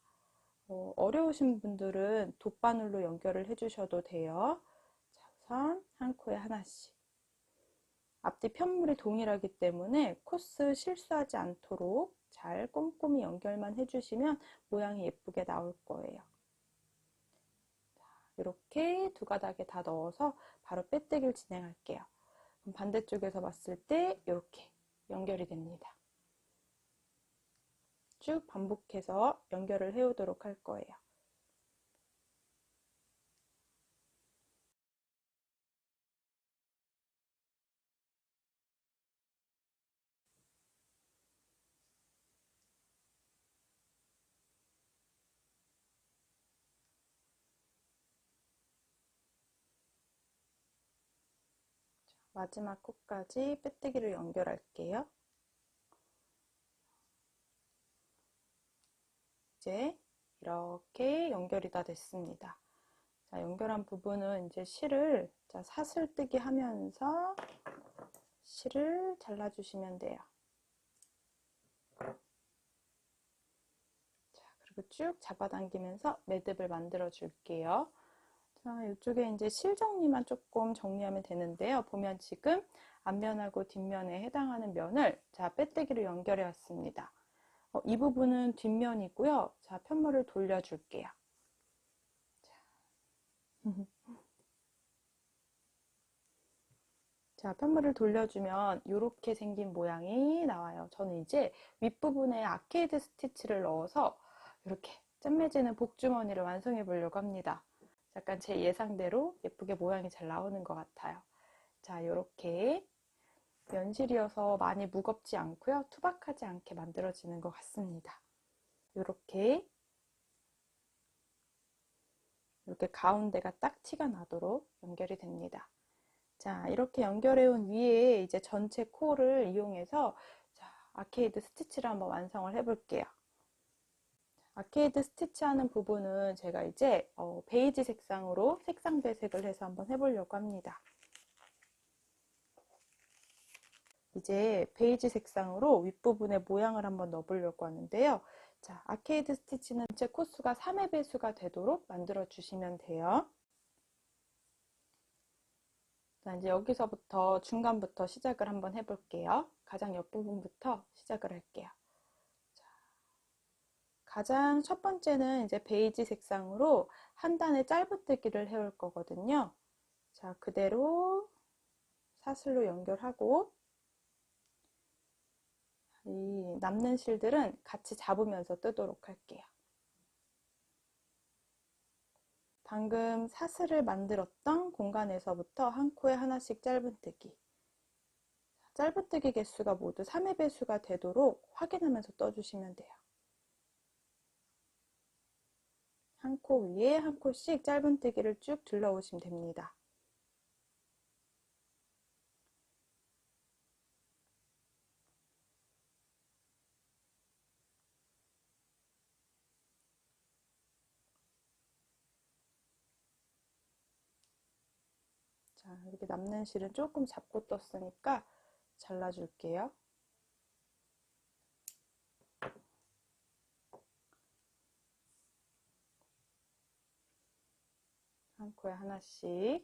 A: 어려우신 분들은 돗바늘로 연결을 해주셔도 돼요. 자, 우선 한 코에 하나씩. 앞뒤 편물이 동일하기 때문에 코스 실수하지 않도록 잘 꼼꼼히 연결만 해주시면 모양이 예쁘게 나올 거예요. 자, 이렇게 2가닥에 다 넣어서 바로 빼뜨기를 진행할게요. 반대쪽에서 봤을 때 이렇게 연결이 됩니다. 쭉 반복해서 연결을 해오도록 할 거예요. 마지막 코까지 빼뜨기를 연결할게요. 이제 이렇게 연결이 다 됐습니다. 자, 연결한 부분은 이제 실을 자, 사슬뜨기 하면서 실을 잘라주시면 돼요. 자, 그리고 쭉 잡아당기면서 매듭을 만들어 줄게요. 자, 이쪽에 이제 실 정리만 조금 정리하면 되는데요. 보면 지금 앞면하고 뒷면에 해당하는 면을 자, 빼뜨기로 연결해 왔습니다. 이 부분은 뒷면이고요. 자, 편물을 돌려줄게요. 자, 편물을 돌려주면 이렇게 생긴 모양이 나와요. 저는 이제 윗부분에 아케이드 스티치를 넣어서 이렇게 짠매지는 복주머니를 완성해 보려고 합니다. 약간 제 예상대로 예쁘게 모양이 잘 나오는 것 같아요. 자, 이렇게 면실이어서 많이 무겁지 않고요. 투박하지 않게 만들어지는 것 같습니다. 이렇게 가운데가 딱 티가 나도록 연결이 됩니다. 자, 이렇게 연결해 온 위에 이제 전체 코를 이용해서 자, 아케이드 스티치를 한번 완성을 해 볼게요. 아케이드 스티치 하는 부분은 제가 이제 베이지 색상으로 색상 배색을 해서 한번 해보려고 합니다. 이제 베이지 색상으로 윗부분에 모양을 한번 넣어보려고 하는데요. 자, 아케이드 스티치는 제 코수가 3의 배수가 되도록 만들어 주시면 돼요. 자, 이제 여기서부터 중간부터 시작을 한번 해볼게요. 가장 옆부분부터 시작을 할게요. 자, 가장 첫 번째는 이제 베이지 색상으로 한 단의 짧은뜨기를 해올 거거든요. 자, 그대로 사슬로 연결하고 이 남는 실들은 같이 잡으면서 뜨도록 할게요. 방금 사슬을 만들었던 공간에서부터 한 코에 하나씩 짧은뜨기. 짧은뜨기 개수가 모두 3의 배수가 되도록 확인하면서 떠주시면 돼요. 한 코 위에 한 코씩 짧은뜨기를 쭉 둘러오시면 됩니다. 자, 이렇게 남는 실은 조금 잡고 떴으니까 잘라줄게요. 한 코에 하나씩.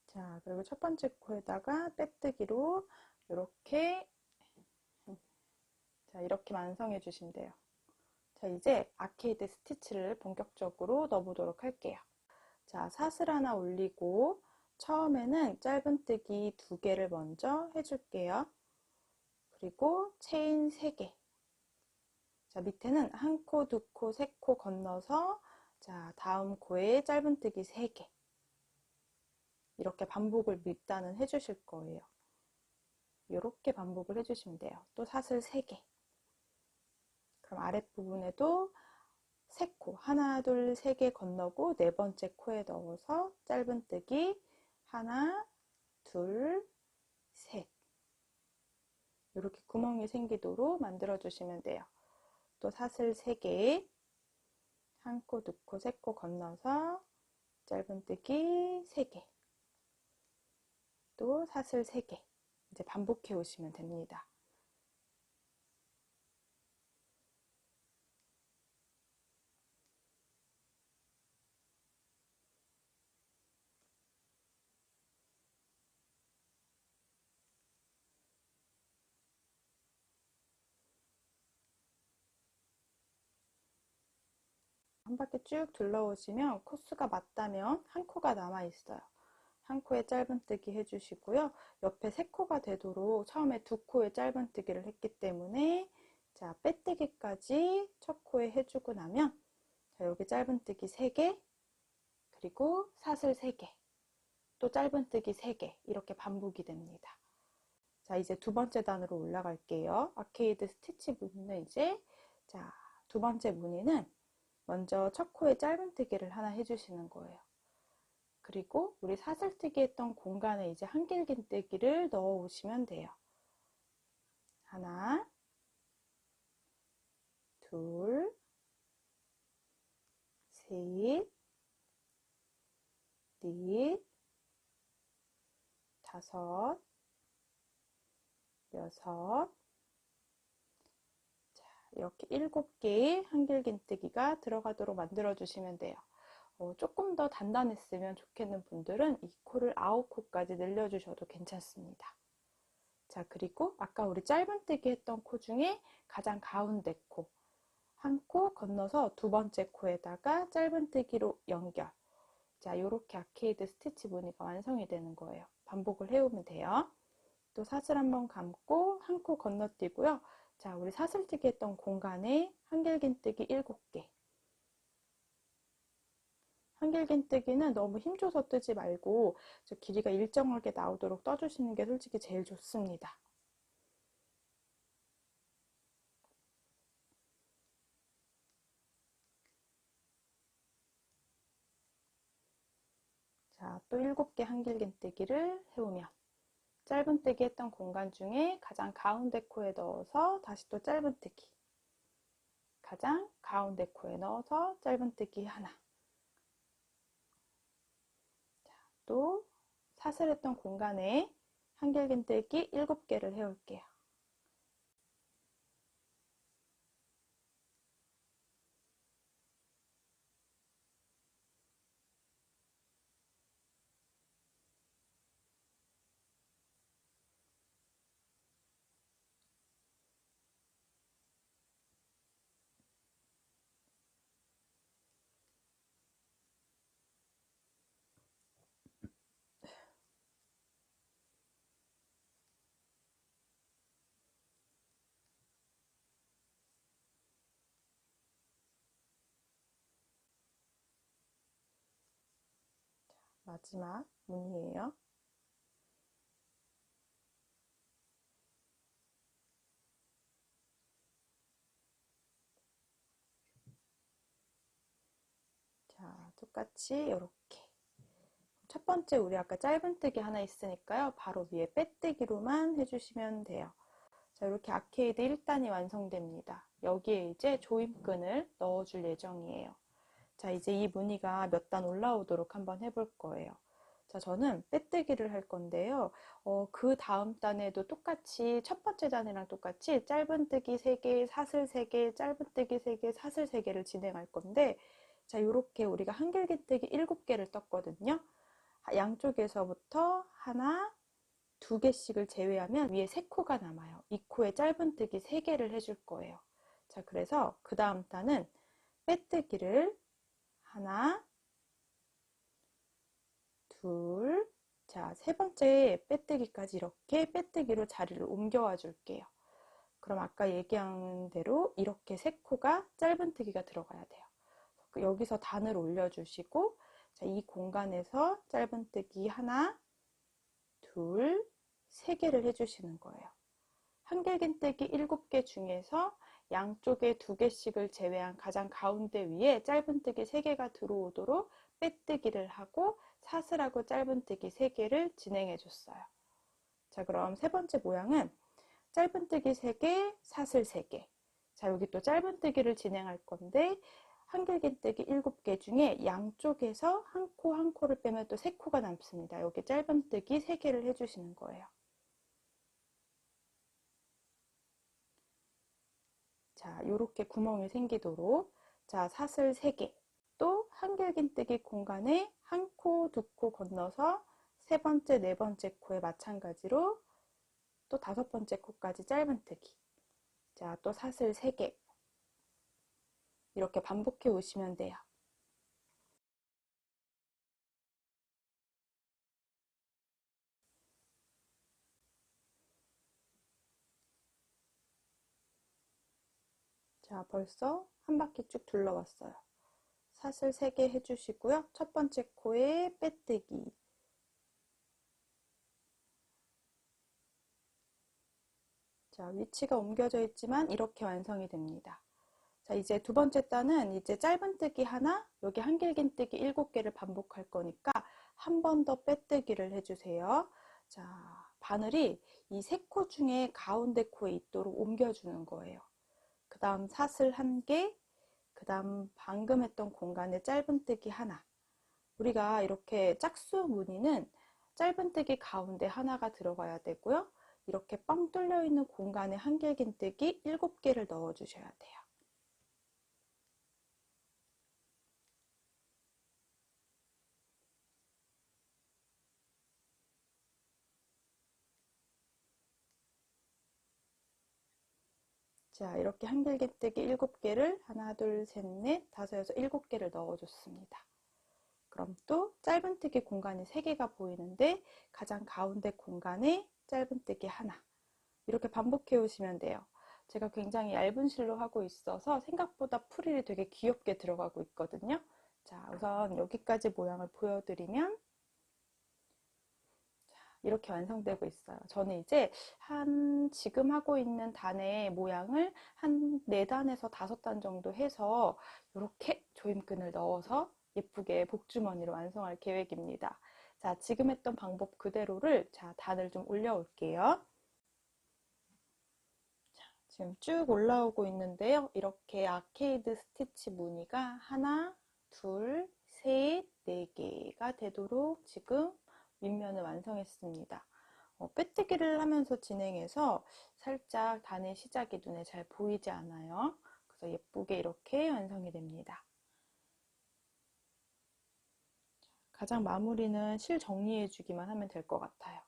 A: 자, 그리고 첫 번째 코에다가 빼뜨기로 이렇게, 자, 이렇게 완성해 주시면 돼요. 자, 이제 아케이드 스티치를 본격적으로 넣어보도록 할게요. 자, 사슬 하나 올리고 처음에는 짧은뜨기 2개를 먼저 해줄게요. 그리고 체인 3개. 자, 밑에는 1코, 2코, 3코 건너서 자, 다음 코에 짧은뜨기 3개. 이렇게 반복을 일단은 해주실 거예요. 이렇게 반복을 해주시면 돼요. 또 사슬 3개. 그럼 아랫부분에도 3코, 하나, 둘, 3개 건너고 네 번째 코에 넣어서 짧은뜨기 하나, 둘, 셋. 이렇게 구멍이 생기도록 만들어 주시면 돼요. 또 사슬 3개, 1코, 2코, 3코 건너서 짧은뜨기 3개. 또 사슬 3개. 이제 반복해 오시면 됩니다. 한 바퀴 쭉 둘러오시면 코수가 맞다면 한 코가 남아 있어요. 한 코에 짧은뜨기 해주시고요. 옆에 3코가 되도록 처음에 2코에 짧은뜨기를 했기 때문에 자, 빼뜨기까지 첫 코에 해주고 나면 자, 여기 짧은뜨기 3개, 그리고 사슬 3개, 또 짧은뜨기 3개 이렇게 반복이 됩니다. 자, 이제 두 번째 단으로 올라갈게요. 아케이드 스티치 무늬는 이제 자, 두 번째 무늬는 먼저 첫 코에 짧은뜨기를 하나 해주시는 거예요. 그리고 우리 사슬뜨기 했던 공간에 이제 한길긴뜨기를 넣어 오시면 돼요. 하나, 둘, 셋, 넷, 다섯, 여섯, 자, 이렇게 7개의 한길긴뜨기가 들어가도록 만들어 주시면 돼요. 조금 더 단단했으면 좋겠는 분들은 이 코를 9코까지 늘려주셔도 괜찮습니다. 자, 그리고 아까 우리 짧은뜨기 했던 코 중에 가장 가운데 코, 한 코 건너서 두 번째 코에다가 짧은뜨기로 연결. 자, 이렇게 아케이드 스티치 무늬가 완성이 되는 거예요. 반복을 해오면 돼요. 또 사슬 한번 감고 한 코 건너뛰고요. 자, 우리 사슬뜨기 했던 공간에 한길긴뜨기 7개. 한길긴뜨기는 너무 힘줘서 뜨지 말고 저 길이가 일정하게 나오도록 떠주시는 게 솔직히 제일 좋습니다. 자, 또 7개 한길긴뜨기를 해오면 짧은뜨기 했던 공간 중에 가장 가운데 코에 넣어서 다시 또 짧은뜨기, 가장 가운데 코에 넣어서 짧은뜨기 하나, 자, 또 사슬했던 공간에 한길긴뜨기 7개를 해올게요. 마지막 무늬예요. 자, 똑같이 이렇게. 첫 번째 우리 아까 짧은뜨기 하나 있으니까요. 바로 위에 빼뜨기로만 해주시면 돼요. 자, 이렇게 아케이드 1단이 완성됩니다. 여기에 이제 조임끈을 넣어줄 예정이에요. 자, 이제 이 무늬가 몇 단 올라오도록 한번 해볼 거예요. 자, 저는 빼뜨기를 할 건데요. 그 다음 단에도 똑같이 첫 번째 단이랑 똑같이 짧은뜨기 3개, 사슬 3개, 짧은뜨기 3개, 사슬 3개를 진행할 건데, 자, 이렇게 우리가 한길긴뜨기 7개를 떴거든요. 양쪽에서부터 하나, 2개씩을 제외하면 위에 3코가 남아요. 이 코에 짧은뜨기 3개를 해줄 거예요. 자, 그래서 그 다음 단은 빼뜨기를 하나, 둘, 자, 세 번째 빼뜨기까지 이렇게 빼뜨기로 자리를 옮겨와 줄게요. 그럼 아까 얘기한 대로 이렇게 3코가 짧은뜨기가 들어가야 돼요. 여기서 단을 올려주시고, 자, 이 공간에서 짧은뜨기 하나, 둘, 3개를 해주시는 거예요. 한길긴뜨기 7개 중에서 양쪽에 2개씩을 제외한 가장 가운데 위에 짧은뜨기 3개가 들어오도록 빼뜨기를 하고 사슬하고 짧은뜨기 3개를 진행해 줬어요. 자, 그럼 세 번째 모양은 짧은뜨기 3개, 사슬 3개. 자, 여기 또 짧은뜨기를 진행할 건데 한길긴뜨기 7개 중에 양쪽에서 한 코 한 코를 빼면 또 3코가 남습니다. 여기 짧은뜨기 3개를 해주시는 거예요. 자, 요렇게 구멍이 생기도록, 자, 사슬 3개, 또 한길긴뜨기 공간에 한 코, 2코 건너서 세 번째, 네 번째 코에 마찬가지로 또 5번째 코까지 짧은뜨기. 자, 또 사슬 3개. 이렇게 반복해 오시면 돼요. 자, 벌써 한 바퀴 쭉 둘러왔어요. 사슬 3개 해주시고요. 첫 번째 코에 빼뜨기. 자, 위치가 옮겨져 있지만 이렇게 완성이 됩니다. 자, 이제 두 번째 단은 이제 짧은뜨기 하나, 여기 한길긴뜨기 7개를 반복할 거니까 한 번 더 빼뜨기를 해주세요. 자, 바늘이 이 3코 중에 가운데 코에 있도록 옮겨주는 거예요. 그 다음 사슬 1개, 그 다음 방금 했던 공간에 짧은뜨기 하나. 우리가 이렇게 짝수 무늬는 짧은뜨기 가운데 하나가 들어가야 되고요. 이렇게 뻥 뚫려 있는 공간에 한길긴뜨기 7개를 넣어 주셔야 돼요. 자, 이렇게 한길긴뜨기 7개를 하나, 둘, 셋, 넷, 다섯, 여섯, 7개를 넣어줬습니다. 그럼 또 짧은뜨기 공간이 3개가 보이는데 가장 가운데 공간에 짧은뜨기 하나. 이렇게 반복해 오시면 돼요. 제가 굉장히 얇은 실로 하고 있어서 생각보다 프릴이 되게 귀엽게 들어가고 있거든요. 자, 우선 여기까지 모양을 보여드리면 이렇게 완성되고 있어요. 저는 이제 지금 하고 있는 단의 모양을 한 4단에서 5단 정도 해서 이렇게 조임끈을 넣어서 예쁘게 복주머니로 완성할 계획입니다. 자, 지금 했던 방법 그대로를 단을 좀 올려 올게요. 지금 쭉 올라오고 있는데요. 이렇게 아케이드 스티치 무늬가 하나, 둘, 셋, 4개가 되도록 지금 윗면을 완성했습니다. 빼뜨기를 하면서 진행해서 살짝 단의 시작이 눈에 잘 보이지 않아요. 그래서 예쁘게 이렇게 완성이 됩니다. 가장 마무리는 실 정리해 주기만 하면 될 것 같아요.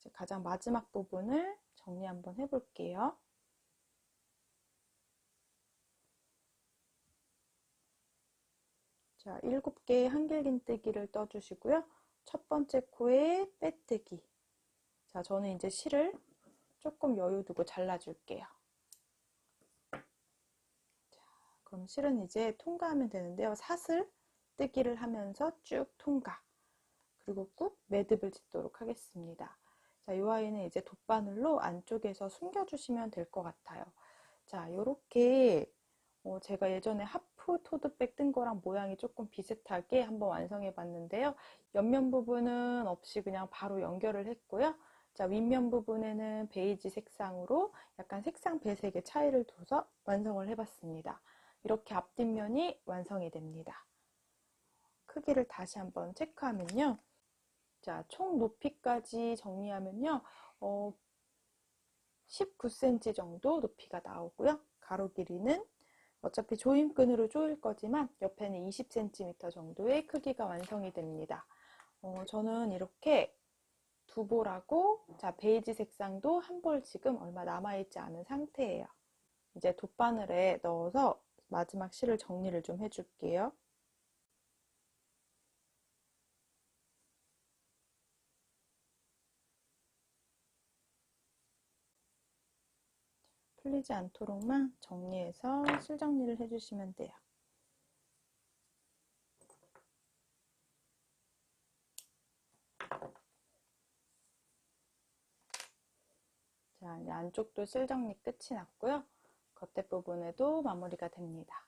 A: 이제 가장 마지막 부분을 정리 한번 해볼게요. 자, 7개의 한길긴뜨기를 떠주시고요. 첫 번째 코에 빼뜨기. 자, 저는 이제 실을 조금 여유 두고 잘라줄게요. 자, 그럼 실은 이제 통과하면 되는데요. 사슬 뜨기를 하면서 쭉 통과. 그리고 꾹 매듭을 짓도록 하겠습니다. 자, 이 아이는 이제 돗바늘로 안쪽에서 숨겨주시면 될 것 같아요. 자, 요렇게 제가 예전에 하프 토드백 뜬 거랑 모양이 조금 비슷하게 한번 완성해 봤는데요. 옆면 부분은 없이 그냥 바로 연결을 했고요. 자, 윗면 부분에는 베이지 색상으로 약간 색상 배색의 차이를 둬서 완성을 해봤습니다. 이렇게 앞뒷면이 완성이 됩니다. 크기를 다시 한번 체크하면요. 자, 총 높이까지 정리하면요. 19cm 정도 높이가 나오고요. 가로 길이는 어차피 조임끈으로 조일 거지만 옆에는 20cm 정도의 크기가 완성이 됩니다. 저는 이렇게 두 볼하고, 자, 베이지 색상도 한 볼 지금 얼마 남아있지 않은 상태예요. 이제 돗바늘에 넣어서 마지막 실을 정리를 좀 해줄게요. 풀리지 않도록만 정리해서 실 정리를 해주시면 돼요. 자, 이제 안쪽도 실 정리 끝이 났고요. 겉에 부분에도 마무리가 됩니다.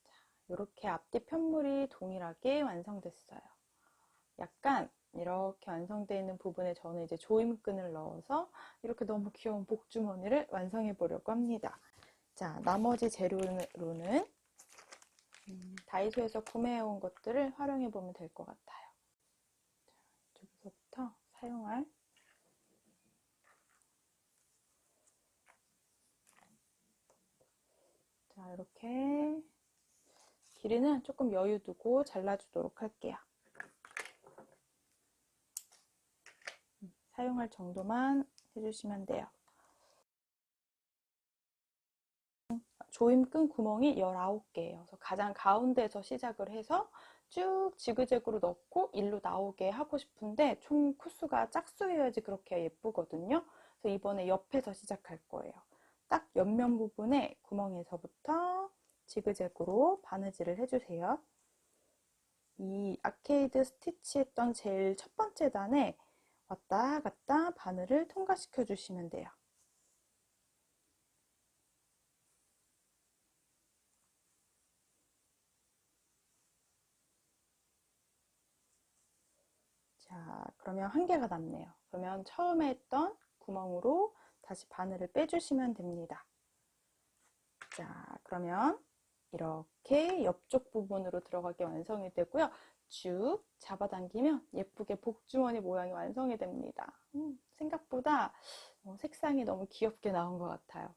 A: 자, 이렇게 앞뒤 편물이 동일하게 완성됐어요. 약간 이렇게 완성되어 있는 부분에 저는 이제 조임끈을 넣어서 이렇게 너무 귀여운 복주머니를 완성해 보려고 합니다. 자, 나머지 재료로는 다이소에서 구매해온 것들을 활용해 보면 될 것 같아요. 자, 이쪽에서부터 사용할 자, 이렇게 길이는 조금 여유 두고 잘라주도록 할게요. 사용할 정도만 해주시면 돼요. 조임끈 구멍이 19개예요. 그래서 가장 가운데에서 시작을 해서 쭉 지그재그로 넣고 일로 나오게 하고 싶은데 총 코수가 짝수여야지 그렇게 예쁘거든요. 그래서 이번에 옆에서 시작할 거예요. 딱 옆면 부분에 구멍에서부터 지그재그로 바느질을 해주세요. 이 아케이드 스티치 했던 제일 첫 번째 단에 왔다 갔다 바늘을 통과시켜 주시면 돼요. 자, 그러면 한 개가 남네요. 그러면 처음에 했던 구멍으로 다시 바늘을 빼주시면 됩니다. 자, 그러면 이렇게 옆쪽 부분으로 들어가게 완성이 되고요. 쭉 잡아당기면 예쁘게 복주머니 모양이 완성이 됩니다. 생각보다 색상이 너무 귀엽게 나온 것 같아요.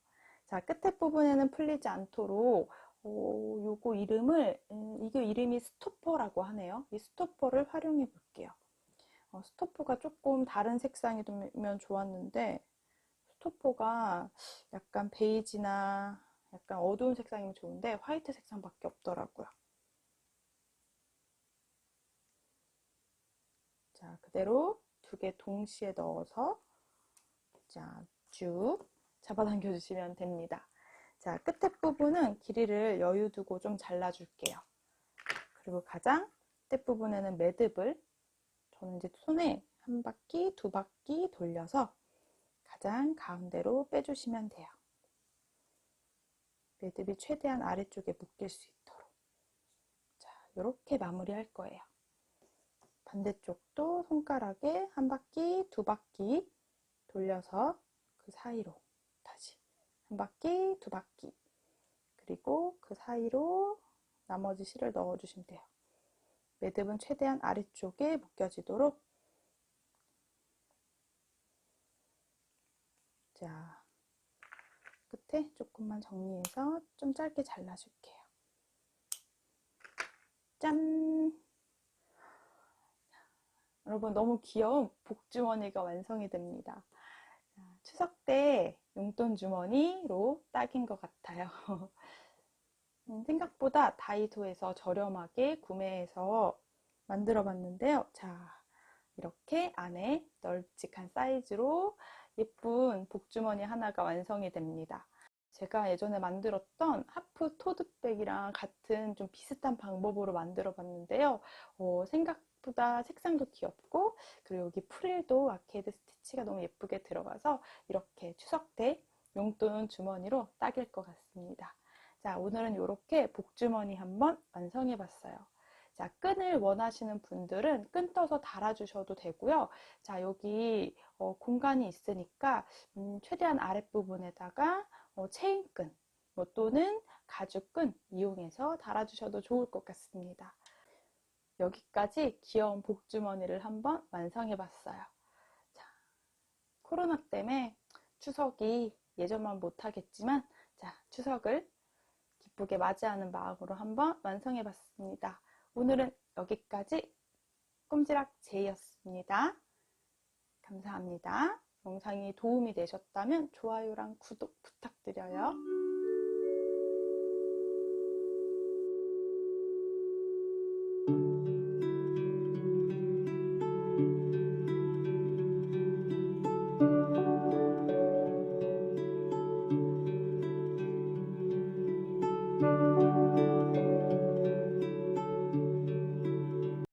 A: 자, 끝에 부분에는 풀리지 않도록 요거 이름을 이게 이름이 스토퍼라고 하네요. 이 스토퍼를 활용해 볼게요. 스토퍼가 조금 다른 색상이면 좋았는데 스토퍼가 약간 베이지나 약간 어두운 색상이면 좋은데 화이트 색상밖에 없더라고요. 자, 그대로 두 개 동시에 넣어서 자, 쭉 잡아당겨 주시면 됩니다. 자, 끝에 부분은 길이를 여유 두고 좀 잘라줄게요. 그리고 가장 끝에 부분에는 매듭을 저는 이제 손에 한 바퀴, 두 바퀴 돌려서 가장 가운데로 빼주시면 돼요. 매듭이 최대한 아래쪽에 묶일 수 있도록. 자, 이렇게 마무리할 거예요. 반대쪽도 손가락에 한 바퀴, 두 바퀴 돌려서 그 사이로 다시 한 바퀴, 두 바퀴 그리고 그 사이로 나머지 실을 넣어주시면 돼요. 매듭은 최대한 아래쪽에 묶여지도록 자, 끝에 조금만 정리해서 좀 짧게 잘라줄게요. 짠! 여러분 너무 귀여운 복주머니가 완성이 됩니다. 추석 때 용돈 주머니로 딱인 것 같아요. 생각보다 다이소에서 저렴하게 구매해서 만들어 봤는데요. 자, 이렇게 안에 널찍한 사이즈로 예쁜 복주머니 하나가 완성이 됩니다. 제가 예전에 만들었던 하프 토드백이랑 같은 좀 비슷한 방법으로 만들어 봤는데요. 생각보다 색상도 귀엽고 그리고 여기 프릴도 아케이드 스티치가 너무 예쁘게 들어가서 이렇게 추석 때 용돈 주머니로 딱일 것 같습니다. 자, 오늘은 이렇게 복주머니 한번 완성해 봤어요. 자, 끈을 원하시는 분들은 끈 떠서 달아주셔도 되고요. 자, 여기 공간이 있으니까 최대한 아랫부분에다가 체인끈 또는 가죽끈 이용해서 달아주셔도 좋을 것 같습니다. 여기까지 귀여운 복주머니를 한번 완성해 봤어요. 자, 코로나 때문에 추석이 예전만 못하겠지만, 자, 추석을 기쁘게 맞이하는 마음으로 한번 완성해 봤습니다. 오늘은 여기까지 꼼지락 제이였습니다. 감사합니다. 영상이 도움이 되셨다면 좋아요랑 구독 부탁드려요.